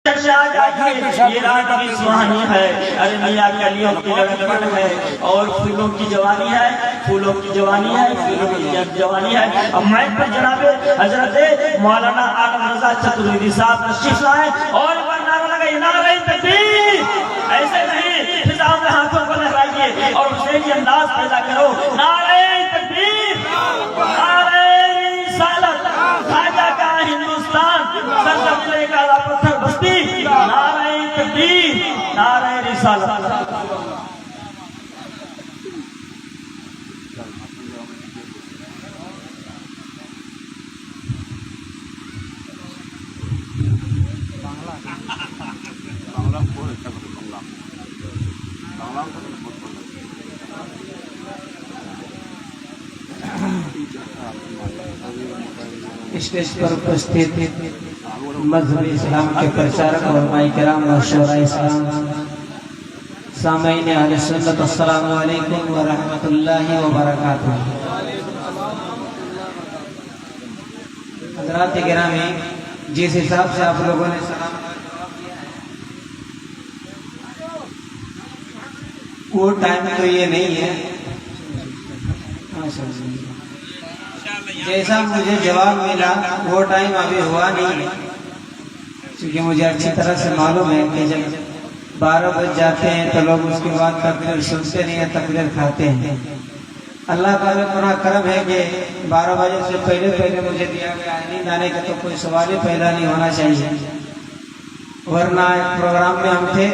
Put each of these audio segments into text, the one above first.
یہ رات بھی سہانی ہے، ارے میاں کلیوں کی لڑکپن ہے اور پھولوں کی جوانی ہے، پھولوں کی جوانی ہے، پھولوں کی جوانی ہے۔ اب مائک پر جناب حضرت مولانا عالم رضا چترویدی صاحب تشریف لائے اور نعرہ لگائیے، نعرہ تکبیر۔ ایسے نہیں، فضا میں ہاتھوں کو لہرائیے اور حسینی انداز پیدا کرو۔ نعرہ تکبیر، نعرہ رسالت، خواجہ کا ہندوستان، سرزمین کا پتھر بستی، نعرہ تکبیر، نعرہ رسالت۔ اسٹیج پر اپستھت مذہبی اسلام کے پرچارک علماء کرام اور شورائے اسلام، سامعین اہل سنت، السلام علیکم ورحمۃ اللہ وبرکاتہ۔ حضرات گرامی، جس حساب سے آپ لوگوں نے سلام کا جواب دیا ہے وہ ٹائم تو یہ نہیں ہے، جیسا مجھے جواب ملا وہ ٹائم ابھی ہوا نہیں ہے، کیونکہ مجھے اچھی طرح سے معلوم ہے کہ جب 12 بج جاتے ہیں تو لوگ اس کے بعد تقریر سنتے نہیں ہیں، تقریر کھاتے ہیں۔ اللہ کا اتنا کرم ہے کہ 12 بجے سے پہلے مجھے دیا گیا ہے، نیند آنے کا تو کوئی سوال ہی پیدا نہیں ہونا چاہیے، ورنہ ایک پروگرام میں ہم تھے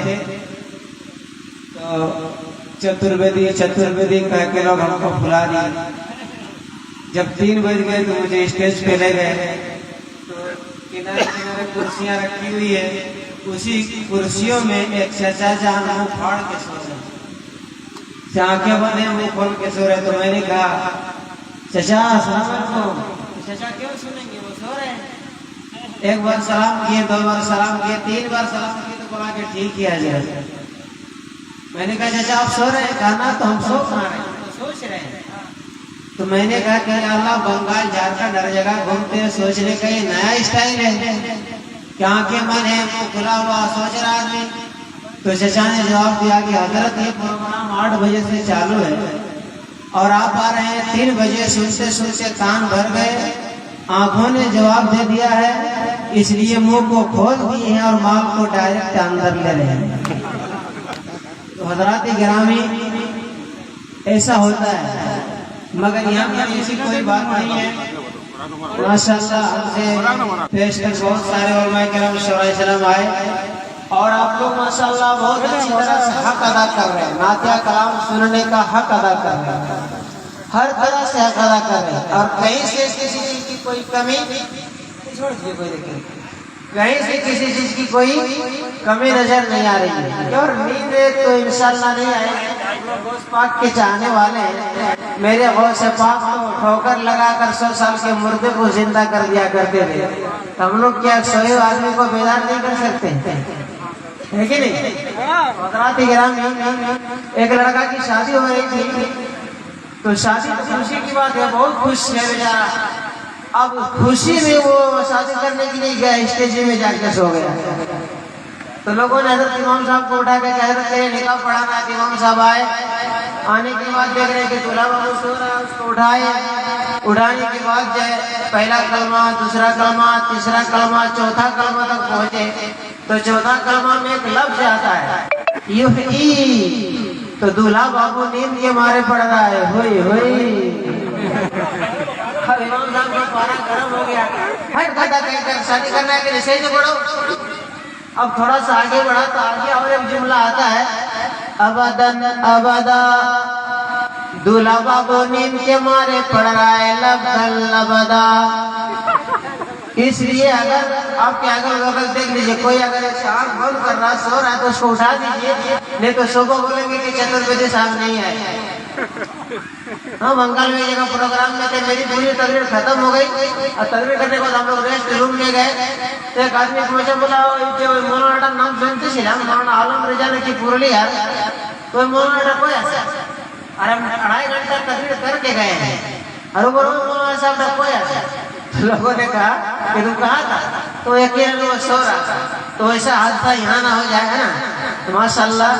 تو چترویدی کہہ کے لوگ ہم کو بلا دیے۔ جب 3 بج گئے تو مجھے اسٹیج پہ لے گئے، تو کنارے کرسیاں رکھی ہوئی ہے، اسی کرسیوں میں ایک چچا جہاں منہ پھاڑ کے سو رہے، آنکھیں بندے منہ کھول کے سو رہے، تو میں نے کہا چچا السلام علیکم۔ چچا کیوں سنیں گے، وہ سو رہے ہیں۔ ایک بار سلام کیے، 2 بار سلام کیے، 3 بار سلام کیے تو بولا کہ ٹھیک کیا جائے۔ میں نے کہا چچا آپ سو رہے ہیں؟ کہا نا، تو ہم سو کہاں رہے ہیں، تو سوچ رہے ہیں۔ تو میں نے کہا کہ اللہ بنگال جھارکھنڈ ہر جگہ گھومتے ہیں، سوچنے کا یہ نیا اسٹائل ہے کہ آنکھیں بند ہیں، منہ کھلا ہوا سوچ رہا آدمی۔ تو چچا نے جواب دیا کہ حضرت یہ پروگرام 8 بجے سے چالو ہے اور آپ آ رہے ہیں 3 بجے، سنتے کان بھر گئے، آنکھوں نے جواب دے دیا ہے، اس لیے منہ کو کھول دیے ہیں اور مال کو ڈائریکٹ اندر لے رہے ہیں۔ تو حضرات گرامی، ایسا ہوتا ہے، مگر یہاں پر ایسی کوئی بات نہیں ہے۔ ماشاءاللہ ہم سے پیش تک بہت سارے علماء کرام شورائے اسلام آئے اور آپ لوگ ماشاءاللہ بہت اچھی طرح سے حق ادا کر رہے ہیں، نعتیہ کلام سننے کا حق ادا کر رہے ہیں، ہر طرح سے حق ادا کر رہے ہیں، اور کہیں سے کسی چیز کی کوئی کمی کمی نظر نہیں آ رہی ہے، اور نیند تو انشاءاللہ نہیں آئے گی۔ غوث پاک کے چاہنے والے ہیں، میرے غوث پاک کو ٹھوکر لگا کر 100 سال کے مردے کو زندہ کر دیا کرتے تھے، ہم لوگ کیا سوئے آدمی کو بیدار نہیں کر سکتے، ہے کہ نہیں؟ حضرات گرامی، ایک لڑکا کی شادی ہو رہی تھی، تو شادی خوشی کی بات ہے، بہت خوش ہے بیچارہ۔ اب خوشی میں وہ شادی کرنے کے لیے گیا، اسٹیج میں جا کے سو گیا۔ تو لوگوں نے حضرت امام صاحب کو اٹھا کے کہا حضرت تیرے نکاح پڑھانا ہے۔ امام صاحب آئے، آنے کے بعد دیکھ رہے کہ دولہا بابو سو رہا ہے، اس کو اٹھائے، اٹھانے کے بعد جائے پہلا کلمہ، دوسرا کلمہ، تیسرا کلمہ، چوتھا کلمہ تک پہنچے، تو چوتھا کلمہ میں ایک لفظ آتا ہے یحیی، تو دولہا بابو نیند کے مارے پڑ رہا ہے، ہوئی ہوئی۔ امام صاحب کا پارا گرم ہو گیا، ہٹ دادا کہیں کر شادی کرنا ہے کہ صحیح سے پڑھو۔ اب تھوڑا سا آگے بڑھا تو آگے اور ایک جملہ آتا ہے ابدن ابدا، دولہا بابو نیند کے مارے پڑ رہا ہے لبدن لبدا۔ اس لیے اگر آپ کے اگل بغل دیکھ لیجئے، کوئی اگر ایک آنکھ بند کر رہا سو رہا ہے تو اس کو اٹھا دیجئے، نہیں تو صبح بولیں گے کہ چترویدی صاحب نہیں آئے۔ ہاں، بنگال میں جگہ پروگرام میں تھے، میری پوری تقریر ختم ہو گئی اور تقریر کرنے کے بعد ہم لوگ ریسٹ روم میں گئے تو ایک آدمی مجھے بولا مولانا نام سنتے ছিলাম مولانا عالم رضا نے کی পুরুলিয়ার تو مولانا کوئی ایسا اور ہم 2.5 گھنٹہ تقریر کر کے گئے ہیں اور وہ مولانا صاحب کوئی ایسا۔ لوگوں نے کہا کہ تم کہاں تھا، تو یقیناً وہ سو رہا تھا۔ تو ایسا حادثہ یہاں نہ ہو جائے گا نا. تو ماشاءاللہ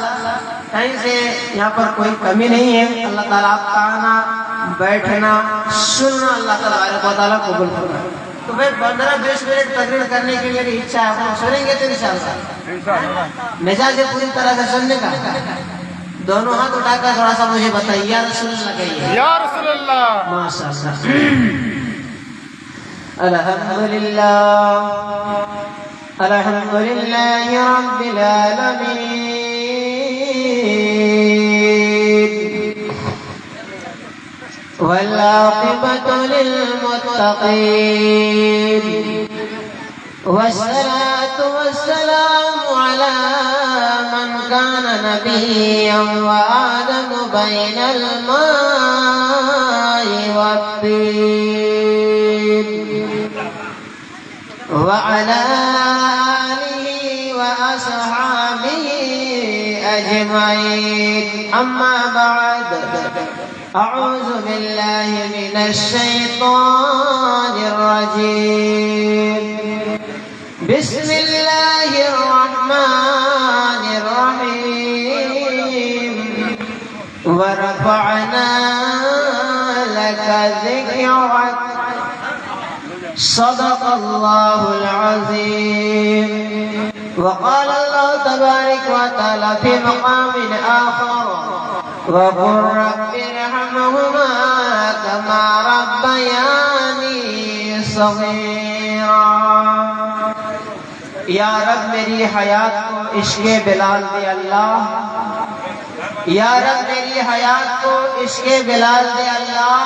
کہیں سے یہاں پر کوئی کمی نہیں ہے. اللہ تعالیٰ آپ کا آنا بیٹھنا سننا اللہ تبارک و تعالیٰ قبول فرمائے. تو پھر 15-20 منٹ تقریر کرنے کی میری اچھا ہے. آپ سنیں گے تو انشاءاللہ مزاج ہے پوری طرح سے سننے کا. دونوں ہاتھ اٹھا کر تھوڑا سا مجھے بتائیے یا رسول اللہ کہیے. یا رسول اللہ. ماشاءاللہ. الحمدللہ الحمدللہ رب العالمین والعاقبۃ للمتقین والصلاة والسلام على من كان نبيا وآدم بين الماء والطين وعلى آله وأصحابه أجمعين. أما بعد أعوذ بالله من الشيطان الرجيم. بسم الله الرحمن الرحيم. ورفعنا لك ذكرك. صدق الله العظيم. وقال الله تبارك وتعالى في مقام آخر وقل رب ارحمهما كما ربياني صغيرا. یا رب میری حیات کو عشق بلال دے اللہ. یا رب میری حیات کو عشق بلال دے اللہ.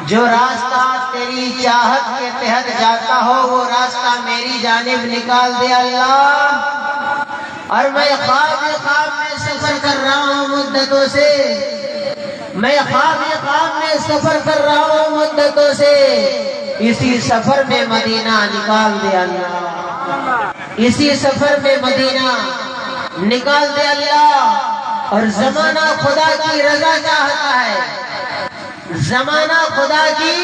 جو راستہ تیری چاہت کے تحت جاتا ہو وہ راستہ میری جانب نکال دے اللہ. اور میں خواب میں سفر کر رہا ہوں مدتوں سے. میں خواب میں سفر کر رہا ہوں مدتوں سے. اسی سفر میں مدینہ نکال دے اللہ. اسی سفر میں مدینہ نکال دے اللہ. اور زمانہ خدا کی رضا چاہتا ہے. زمانہ خدا کی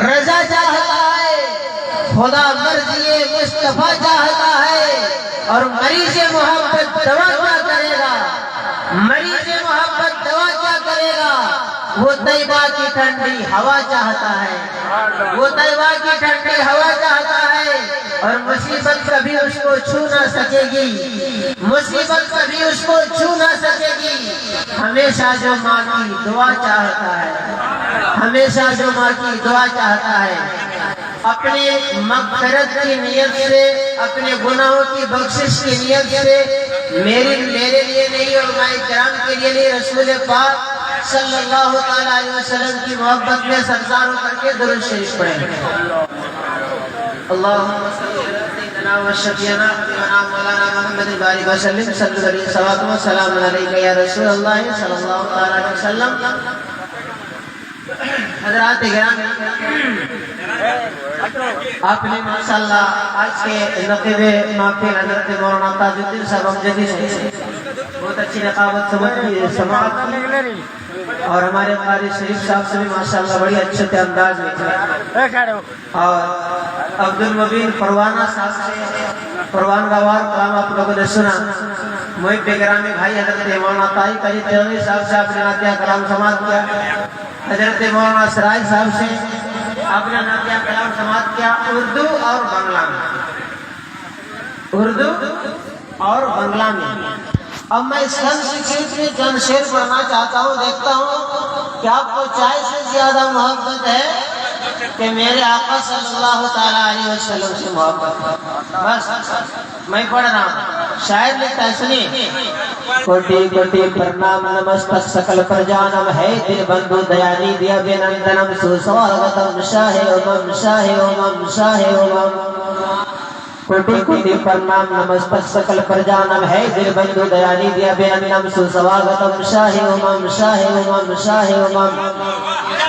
رضا چاہتا ہے. خدا مرضی مصطفیٰ چاہتا ہے. اور مریض محبت دوا کیا کرے گا؟ مریض محبت دوا کیا کرے گا؟ وہ طیبہ کی ٹھنڈی ہوا چاہتا ہے. وہ طیبہ کی ٹھنڈی ہوا چاہتا ہے. اور مصیبت کبھی اس کو چھو نہ سکے گی. مصیبت کبھی اس کو چھو نہ سکے گی. ہمیشہ جو ماں کی دعا چاہتا ہے. ہمیشہ جو ماں کی دعا چاہتا ہے. اپنے مغفرت کی نیت سے, اپنے گناہوں کی بخشش کی نیت سے, میرے لیے نہیں اور علماء کرام کے لیے نہیں, رسول پاک صلی اللہ تعالی علیہ وسلم کی محبت میں سرزار ہو کر کے درود شریف پڑھیں. اللہم صلی علی سیدنا و شفیعنا حبیبنا مولانا محمد بارک وسلم. صلی اللہ علیہ وسلم علیکہ یا رسول اللہ صلی اللہ علیہ وسلم. حضرات گرامی, آپ نے ماشاءاللہ آج کے نقیب محفل حضرت مولانا تاج الدین صاحب امجدی سے بہت اچھی نقابت سماعت کی. اور ہمارے قاری شریف صاحب سے بھی ماشاءاللہ بڑی اچھے انداز میں کیا. اور عبد المبین پروانہ صاحب سے پروان گوار کلام آپ لوگوں نے سنا. محب گرامی بھائی حضرت مولانا طاہر قاری تیغی صاحب سے آپ نے نعتیہ کلام سماعت کیا. حضرت مولانا سراج صاحب سے آپ نے نعتیہ کلام سماعت کیا اردو اور بنگلہ میں. اردو اور بنگلہ میں. اب میں اس سنسکرت میں چند شعر پڑھنا چاہتا ہوں. دیکھتا ہوں کہ آپ کو چائے سے زیادہ محبت ہے کہ میرے آقا صلی اللہ تعالیٰ علیہ وسلم سے محبت ہے. بس میں پڑھ رہا ہوں. شاعر لکھتا ہے, سنیے. کوٹی کوٹی پرنام نمستک سکل پرجانم ہے دل بندو دیانی دیا بینندنم سوسواگتم شاہ امم شاہ امم شاہ امم. کوٹی کوٹی پرنام نمستک سکل پرجانم ہے دل بندو دیانی دیا بینندنم سوسواگتم شاہ امم شاہ امم شاہ امم.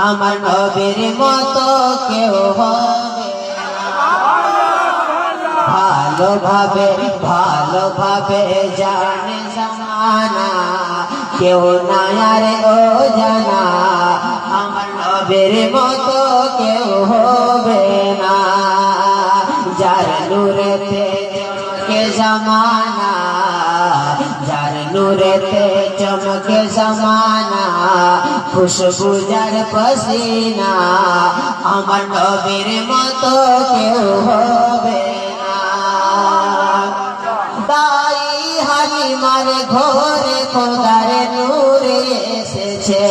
আমার নবীর মতো কেউ হবে ভালোভাবে জানে জামানা কেউ না আরে ও জানা আমার নবীর মতো কেউ হবে না যার নূরেতে চমকে জামানা যার নূরেতে চমকে জামানা খুশবু যার পসিনা আমার নবীর মতো কেউ হবে না দাই হালিমার ঘরে খোদার নূরে এসেছে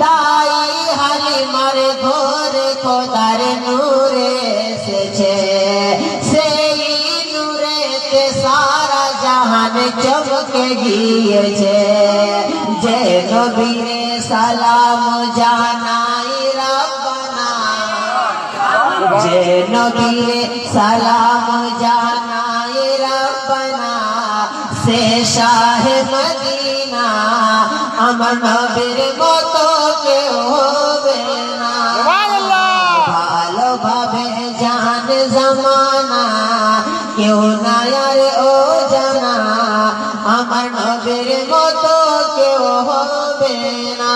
দাই হালিমার ঘরে খোদার নূরে এসেছে সেই নূরেতে সারা জাহান চমকে গিয়েছে যে নবীরে সালাম জানাই রব্বানা যে নবীরে সালাম জানাই রব্বানা সে শাহে মদিনা আমার নবীর মতো কেউ হবে না ভালোভাবে জান জামানা কেউ না আর ও জানা আমার নবীর মতো কেউ হবে না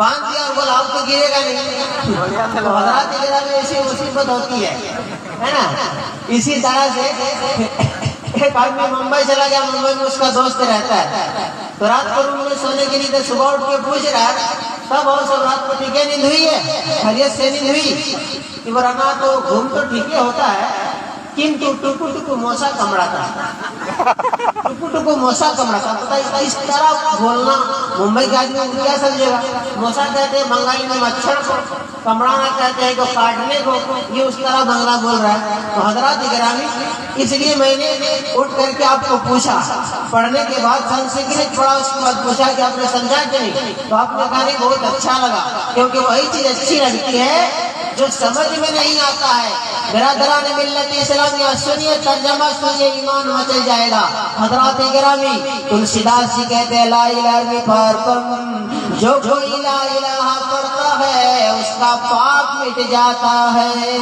باندھ دیا اور بولا اب تو گرے گا نہیں. تو حضرات گرامی ایسی مصیبت ہوتی ہے نا. اسی طرح سے ایک آدمی ممبئی چلا گیا, ممبئی میں اس کا دوست رہتا ہے, تو رات کو روم میں سونے کے لیے صبح اٹھ کے پوچھ رہا ہے سب اور سب رات کو ٹھیک ہے نیند ہوئی ہے, خیریت سے نیند ہوئی. ورنہ تو گھوم تو ٹھیک ہوتا ہے کنتو ٹکو ٹکو موسا کمڑاتا, ٹکو ٹکو موسا کمڑاتا. پتہ اس طرح بولنا ممبئی کے آدمی کو کیا سمجھے گا. موسا کہتے ہیں بنگالی میں مچھر کو, کمڑانا کہتے ہیں کہ کاٹنے کو, یہ اس طرح بنگلہ بول رہا ہے. تو حضرات گرامی اس لیے میں نے اٹھ کر کے آپ کو پوچھا, پڑھنے کے بعد سنسکرت پڑھا, اس کے بعد پوچھا کہ آپ نے سمجھا کہ نہیں, تو آپ نے کہا نہیں بہت اچھا لگا, کیونکہ وہی چیز اچھی لگتی ہے جو سمجھ میں نہیں آتا ہے. برادران ملت اسلامیہ سنیے, ترجمہ سنیے, ایمان مچل جائے گا. حضرات گرامی تلسی داس جی کہتے ہیں لا الہ میں پارکم, جو کوئی لا الہ پڑھتا ہے اس کا پاپ مٹ جاتا ہے.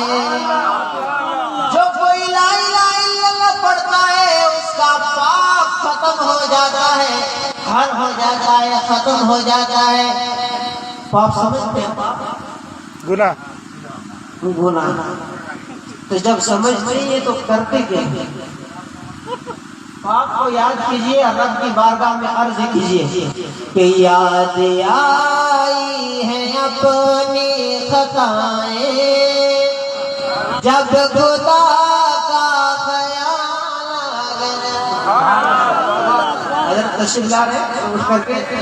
جو کوئی لا الہ الا اللہ پڑھتا ہے اس کا پاپ ختم ہو جاتا ہے, حل ہو جاتا ہے, ختم ہو جاتا ہے. پاپ سمجھتے ہیں, پاپ گناہ گناہ. تو جب سمجھ نہیں ہے تو کرتے کیا؟ پاپ کو یاد کیجئے, رب کی بارگاہ میں عرض کیجئے کہ یاد آئی ہیں اپنی خطائیں جب خدا کا خیال آیا. حضرت تشریف لا رہے ہیں, اٹھ کر کے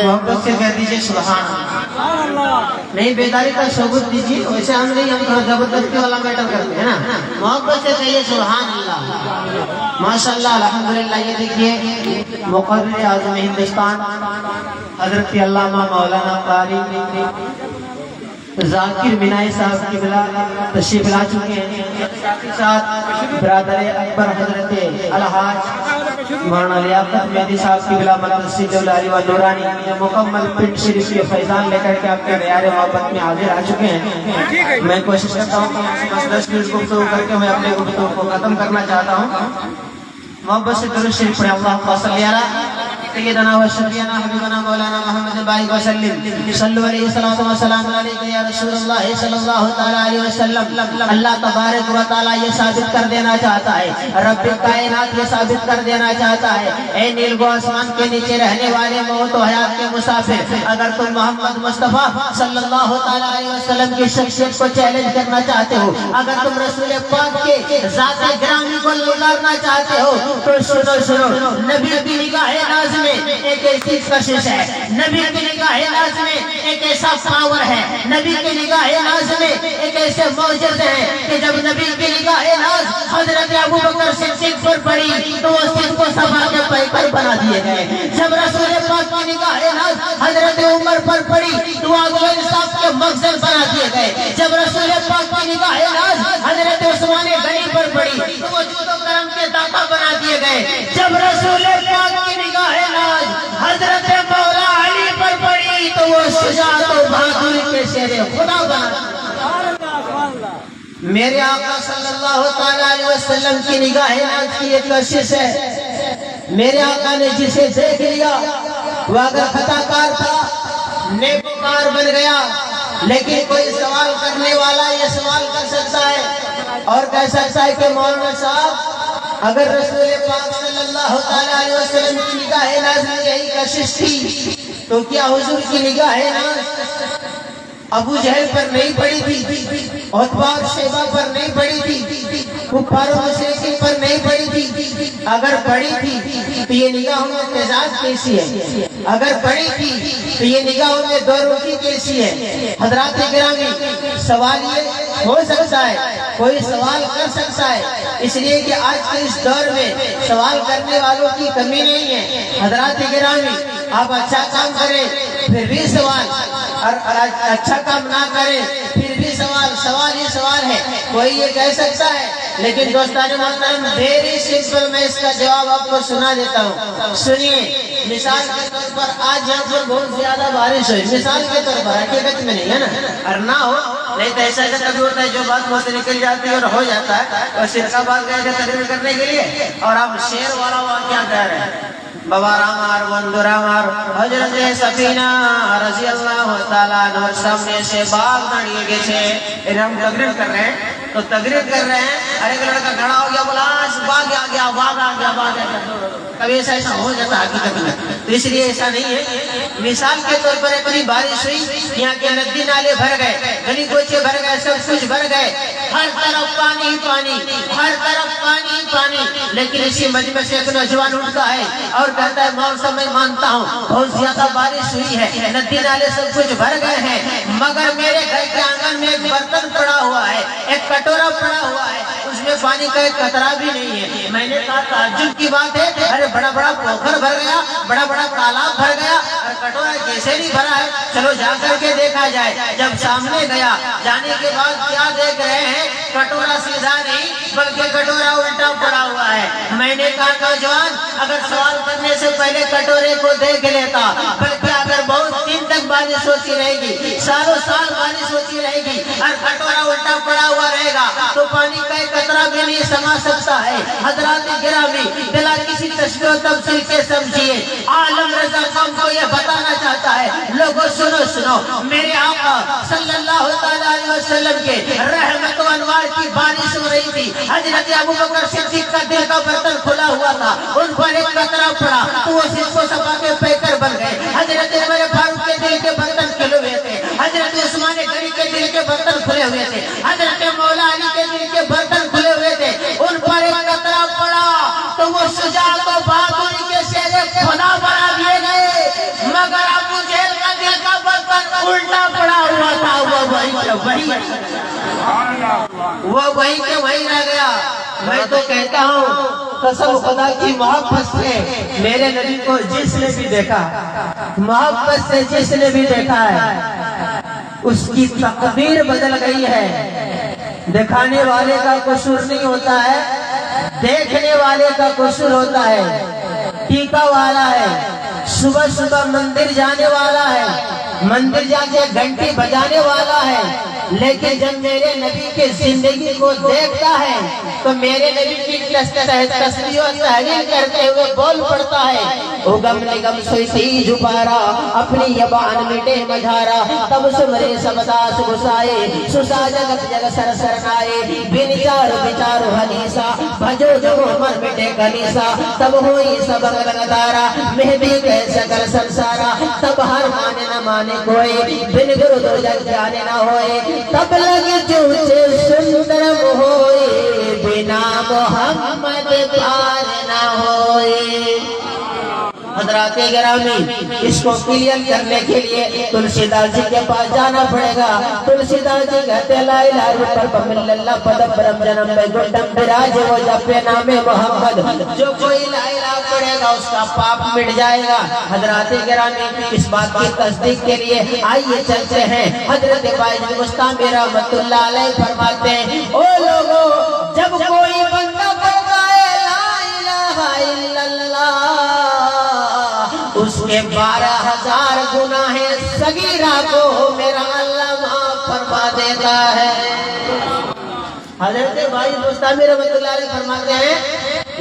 محبت سے کہہ دیجئے سبحان اللہ. نہیں بیداری کا ثبوت دیجیے, ویسے ہم نہیں, ہم تھوڑا زبردستی والا میٹر کرتے ہیں نا. محبت سے کہیے سبحان اللہ. ماشاء اللہ الحمدللہ. یہ دیکھیے مقرر اعظم ہندوستان حضرت علامہ مولانا قاری ذاکر منائی صاحب کی بلا تشریف لا چکے ہیں. ساتھ برادر اکبر حضرت الحاج مولانا لیاقت مہدی صاحب کی بلا مسجد العلی و نورانی مکمل پنڈ شریف کے فیضان لے کر کے آپ کے معیار محبت میں حاضر آ چکے ہیں. میں کوشش کرتا ہوں کہ 10 منٹ گفتگو کر کے میں اپنے گفتگو کو ختم کرنا چاہتا ہوں. محبت سے درود شریف پڑھیں. اللہم صلی علی سیدنا و شفیعنا حبیبنا مولانا محمد بارک وسلم. صلو علیہ الصلوۃ والسلام علیک یا رسول اللہ صلی اللہ تعالی علیہ وسلم. اللہ تبارک و تعالی یہ ثابت کر دینا چاہتا ہے, رب کائنات یہ ثابت کر دینا چاہتا ہے, اے نیل گو آسمان کے نیچے رہنے والے موت و حیات کے مسافر, اگر تم محمد مصطفیٰ صلی اللہ تعالی علیہ وسلم کی شخصیت کو چیلنج کرنا چاہتے ہو, اگر تم رسول پاک کے ذات گرامی کو للکارنا چاہتے ہو, تو سنو نبی کی نگاہ ناز میں ایک ایسی کشش ہے, نبی کی نگاہ ناز میں ایک ایسا پاور ہے, نبی کی نگاہ ناز میں ایک ایسے معجزے ہیں کہ جب نبی کی نگاہ ناز حضرت ابوبکر صدیق پر پڑی تو وہ صدق کو صفا کے پیکر بنا دیے گئے. جب رسول پاک کی نگاہ ناز حضرت عمر پر پڑی تو وہ انصاف کے مقصد بنا دیے گئے. جب رسول پاک کی نگاہ ناز حضرت عثمان غنی پر پڑی تو وہ جود و کرم کے داتا بنا دیے گئے. جب رسول پاک کی نگاہ ناز حضرت مولا علی پر پڑی تو وہ شجاعت و بہادری کے شیر خدا بنا. میرے آقا صلی اللہ تعالی علیہ وسلم کی نگاہ ناز کی ایک کشش ہے. میرے آقا نے جسے دیکھ لیا وہ اگر خطا کار تھا نیکوکار بن گیا, لیکن کوئی سوال کرنے والا یہ سوال کر سکتا ہے اور کہہ سکتا ہے کہ مولانا صاحب اگر رسول پاک صلی اللہ تعالی علیہ وسلم کی نگاہ ناز میں یہی کشش تھی تو کیا حضور کی نگاہ ناز ابو جہل پر نہیں پڑی تھی, عتبہ اور شیبہ پر نہیں پڑی تھی, کفار و مشرکین پر نہیں پڑی تھی؟ اگر پڑی تھی تو یہ نگاہوں میں تیزاز کیسی ہے؟ اگر پڑی تھی تو یہ نگاہوں میں دو روٹی کیسی ہے؟ حضرات گرامی سوال یہ ہو سکتا ہے, کوئی سوال کر سکتا ہے اس لیے کہ آج کے اس دور میں سوال کرنے والوں کی کمی نہیں ہے۔ حضرات گرامی، آپ اچھا کام کریں پھر بھی سوال، اور اچھا کام نہ کریں پھر بھی سوال، سوال ہی سوال ہے، کوئی یہ کہہ سکتا ہے۔ لیکن دوستان محترم، ویری سمپل، میں اس کا جواب آپ کو سنا دیتا ہوں، سنیے۔ مثال کے طور پر آج یہاں پر بہت زیادہ بارش ہوئی، مثال کے طور پر، حقیقت میں نہیں ہے نا، اور نہ ہو نہیں تو ایسا کبھی ہوتا ہے جو بات بہت نکل جاتی ہے اور ہو جاتا ہے، اور شرکا بات گئے تھے تقریر کرنے کے لیے اور آپ شیر والا واقعہ کہہ رہے ہیں۔ بابا رامار بندرامار حضرت سفینہ رضی اللہ تعالیٰ عنہ سامنے سے باغ نڑیے گئے تھے، ہم تقریر کر رہے ہیں تو تقریر کر رہے ہیں، ارے ایک لڑکا کھڑا ہو گیا، بولا باغ آ گیا، باغ آ گیا، باغ آ گیا۔ کبھی ایسا ہو جاتا ہے حقیقت میں، تو اس لیے ایسا نہیں ہے۔ مثال کے طور پر اتنی بارش ہوئی، یہاں کے ندی نالے بھر گئے، گلی کوچے بھر گئے، سب کچھ بھر گئے، ہر طرف پانی ہی پانی، ہر طرف پانی ہی پانی۔ لیکن اسی مجمع سے ایک نوجوان اٹھتا ہے اور کہتا ہے مولانا میں مانتا ہوں بہت زیادہ بارش ہوئی ہے، ندی نالے سب کچھ بھر گئے ہیں، مگر میرے گھر کے آنگن میں ایک برتن پڑا ہوا ہے، ایک کٹورا پڑا ہوا ہے، اس میں پانی کا ایک قطرہ بھی نہیں ہے۔ میں نے کہا تعجب کی بات ہے، ارے بڑا بڑا پوکھر بھر گیا، بڑا بڑا تالاب بھر گیا اور کٹورا کیسے نہیں بھرا ہے، چلو جا کر کے دیکھا جائے۔ جب سامنے گیا، جانے کے بعد کیا دیکھ رہے ہیں، کٹورا سیدھا نہیں بلکہ کٹورا الٹا پڑا ہوا ہے۔ میں نے کہا نوجوان اگر سوال کرنے سے پہلے کٹورے کو دیکھ لیتا، بلکہ اگر بہت دن تک بارش ہوتی رہے گی، سالوں سال بارش ہوتی رہے گی اور کٹورا الٹا پڑا ہوا رہے گا تو پانی کا ایک قطرہ بھی نہیں سما سکتا ہے۔ حضرات گرامی، بلا کسی تشبیہ و تمثیل کے سمجھیے، عالم رضا قوم کو یہ بتانا چاہتا ہے، لوگوں سنو سنو، میرے آقا صلی اللہ علیہ وسلم کے رحمت و انوار کی بارش ہو رہی تھی، حضرت ابوبکر صدیق کا دل کا برتن کھلا ہوا تھا، ان پر ایک قطرہ پڑا تو وہ صرف کو سبا کے پیکر بن گئے۔ حضرت عمر فاروق کے دل کے برتن کھلے ہوئے تھے، حضرت عثمان غنی کے دل کے برتن کھلے ہوئے تھے، حضرت مولا علی کے دل کے برتن کھلے ہوئے تھے، ان پر ایک قطرہ پڑا تو وہ شجاعت و بہادری کے شیر خدا بنا دیے گئے، مگر ابو جہل کا دل کا برتن الٹا پڑا ہوا تھا، وہ وہی کہ وہی رہ گیا۔ میں تو کہتا ہوں قسم خدا کی محبت سے میرے نبی کو جس نے بھی دیکھا، محبت سے جس نے بھی دیکھا ہے اس کی تقدیر بدل گئی ہے۔ دکھانے والے کا قصور نہیں ہوتا ہے، دیکھنے والے کا قصور ہوتا ہے۔ ٹیکا والا ہے، صبح صبح مندر جانے والا ہے، مندر جا کے گھنٹی بجانے والا ہے، لیکن جب میرے نبی کی زندگی کو دیکھتا ہے تو میرے نبی کی تسبیح و تحلیل کرتے ہوئے بول پڑتا ہے، اگم نگم سوئی جھپارا اپنی یبان مٹے مجھارا، تب سمرے سبداس گسائے سسا جگت جگ سر سرنائے، بن چارو بچارو حدیثا بھجو جو محمد مٹے کنیسا، تب ہوئی سبق لگدارا مہدی کہ سکر سنسارا، تب ہر مانے نہ مانے کوئی، بن گرو دو جگ جانے نہ ہوئے، تب لگے چوچے سندرم ہوئے، بنا محمد پار نہ ہوئے۔ حضرات گرامی، اس کو کلیئر کرنے کے لیے تلسی داس جی کے پاس جانا پڑے گا۔ تلسی داس جی کہتے ہیں لا الہ الا اللہ اللہ پدم برم جنم بے گنڈم براج وہ جپے نام محمد، جو کوئی لا الہ پڑھے گا اس کا پاپ مٹ جائے گا۔ حضرات گرامی، اس بات کی تصدیق کے لیے آئیے چلتے ہیں۔ حضرت باعث مستعمر رحمت اللہ علیہ فرماتے ہیں، او لوگوں جب کوئی بندہ پڑھتا ہے لا الہ الا اللہ، اس کے 12,000 گناہ صغیرہ کو میرا اللہ معاف فرما دیتا ہے۔ حضرت باعث مستعمر رحمت اللہ علیہ فرماتے ہیں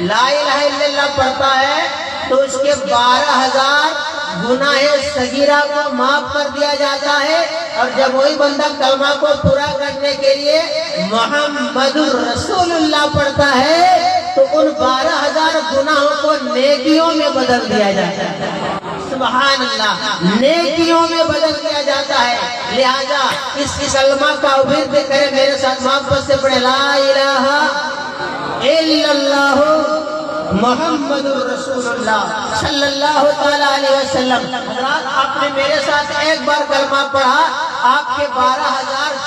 لا الہ الا اللہ پڑھتا ہے تو اس کے 12,000 گناہ صغیرہ کو معاف کر دیا جاتا ہے، اور جب وہی بندہ کلمہ کو پورا کرنے کے لیے محمد رسول اللہ پڑھتا ہے تو ان 12,000 گناہوں کو نیکیوں میں بدل دیا جاتا ہے۔ سبحان اللہ، نیکیوں میں بدل دیا جاتا ہے۔ لہذا اس کلمہ کا ورد کرے، میرے ساتھ محبت سے پڑھے لا الہ الا اللہ محمد رسول اللہ صلی اللہ تعالیٰ علیہ وسلم۔ حضرات آپ نے میرے ساتھ ایک بار کلمہ پڑھا، آپ کے 12,000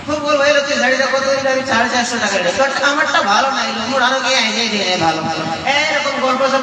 খুব বল হইলো তুই গাড়ি দেখো তো এটা 450 টাকা রে কত আমারটা ভালো নাই মোড়ানো কে আইজে দিয়ে ভালো এরকম গল্প সব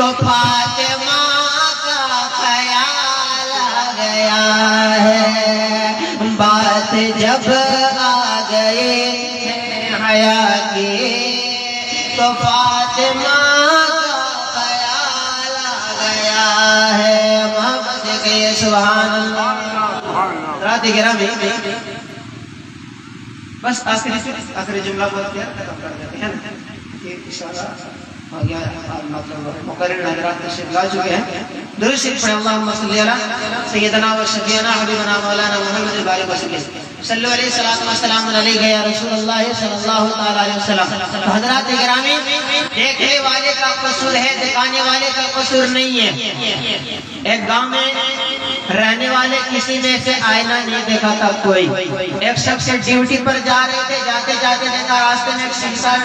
تو فاطمہ کا خیال آ گیا ہے، بات جب آ گئے حیا کی تو فاطمہ کا خیال آ گیا ہے۔ محبت سے کہیے سبحان اللہ۔ رات گرامی بس آخری جملہ بول کے ختم کر دیتے ہیں نا، یہ اشارہ ہو گیا، مطلب مقرر حضرات تشریف لا چکے ہیں۔ درود شریف پڑھیں، اللہم صلی علی سیدنا و شفیعنا حبیبنا مولانا محمد بارک وسلم، صلو علیہ الصلوۃ والسلام علیہ یا رسول اللہ صلی اللہ تعالی علیہ وسلم۔ تو حضرات گرامی، دیکھنے والے کا قصور ہے، دکھانے والے کا قصور نہیں ہے۔ ایک گاؤں میں رہنے والے کسی میں سے آئینہ نہیں دیکھا تھا کوئی۔ ایک شخص ڈیوٹی پر جا رہے تھے، جاتے جاتے دیکھا راستے میں ایک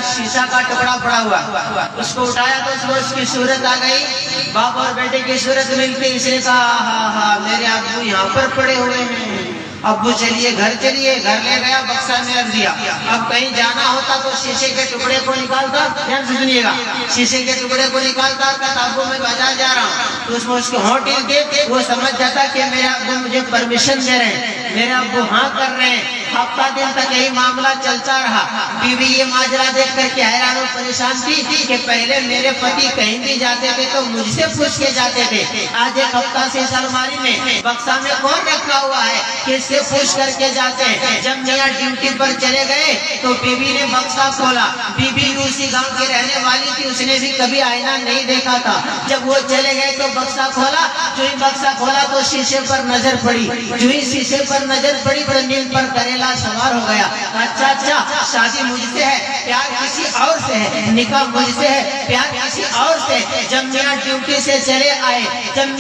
شیشہ کا ٹکڑا پڑا ہوا، اس کو اٹھایا تو اس کی صورت آ گئی، باپ اور بیٹے کی صورت ملتی۔ اس نے کہا ہاں ہاں میرے ابو یہاں پر پڑے ہوئے ہیں، ابو چلیے گھر چلیے۔ گھر لے گیا، بکسا میں رکھ دیا۔ اب کہیں جانا ہوتا تو شیشے کے ٹکڑے کو نکالتا، دھیان سے سنیے گا، شیشے کے ٹکڑے کو نکالتا، کہتا ابو میں بازار جا رہا ہوں، تو اس میں اس کو ہونٹ ہل کے وہ سمجھ جاتا کہ میرے ابو مجھے پرمیشن دے رہے ہیں، میرے ابو ہاں کر رہے ہیں۔ ہفتہ دن تک یہی معاملہ چلتا رہا۔ بیوی یہ ماجرا دیکھ کر کے حیران و پریشان تھی کہ پہلے میرے پتی کہیں بھی جاتے تھے تو مجھ سے پوچھ کے جاتے تھے، آج ایک ہفتہ سے اس الماری میں بکسا میں کون رکھا ہوا ہے کہ اس سے پوچھ کر کے جاتے ہیں۔ جب میاں ڈیوٹی پر چلے گئے تو بیوی نے بکسا کھولا۔ بیوی اسی گاؤں کی رہنے والی تھی، اس نے بھی کبھی آئینہ نہیں دیکھا تھا۔ جب وہ چلے گئے تو بکسا کھولا، جو ہی بکسا کھولا تو شیشے پر نظر پڑی، جو ہی شیشے پر نظر پڑی تو نیل پر کریلا سوار ہو گیا۔ اچھا شادی مجھ سے ہے، پیار کسی اور سے ہے، نکاح مجھ سے ہے، پیار کسی اور سے۔ جب میاں ڈیوٹی سے چلے آئے، بیگم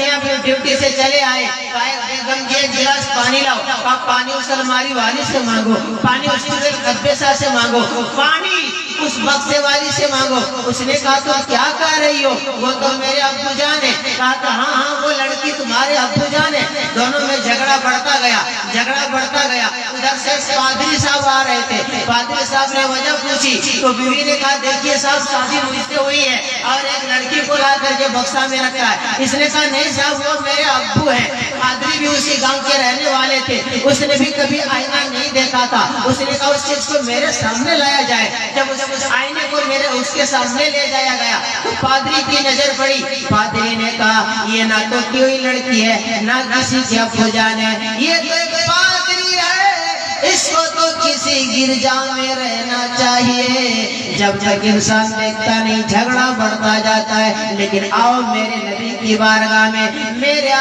جی ایک گلاس پانی لاؤ، کہا پانی اس الماری والی سے مانگو، پانی اس خبیثہ سے مانگو، پانی اس بکسے والی سے مانگو۔ اس نے کہا تم کیا کہہ رہی ہو؟ وہ تو میرے ابو جان ہے۔ کہا تھا ہاں وہ لڑکی تمہارے ابو جان ہے۔ دونوں میں جھگڑا بڑھتا گیا۔ ادھر سے پادری صاحب آ رہے تھے، پادری صاحب نے وجہ پوچھی تو بیوی نے کہا دیکھیے صاحب شادی مجھ سے ہوئی ہے اور ایک لڑکی کو لا کر کے بکسا میں رکھا ہے۔ اس نے کہا نہیں صاحب وہ میرے ابو ہیں۔ پادری بھی اسی گاؤں کے رہنے والے تھے، اس نے بھی کبھی آئینہ نہیں دیکھا تھا۔ اس نے کہا اس چیز کو میرے سامنے لایا جائے۔ جب اس آئینے کو اس کے سامنے لے جایا گیا تو پادری کی نظر پڑی۔ پادری نے کہا یہ نہ تو کوئی لڑکی ہے نہ کسی کے ابو جان ہے، یہ تو ایک پادری ہے، اس کو تو کسی گرجا میں رہنا چاہیے۔ جب تک انسان دیکھتا نہیں جھگڑا بڑھتا جاتا ہے، لیکن آؤ میرے نبی کی بارگاہ میں، میرے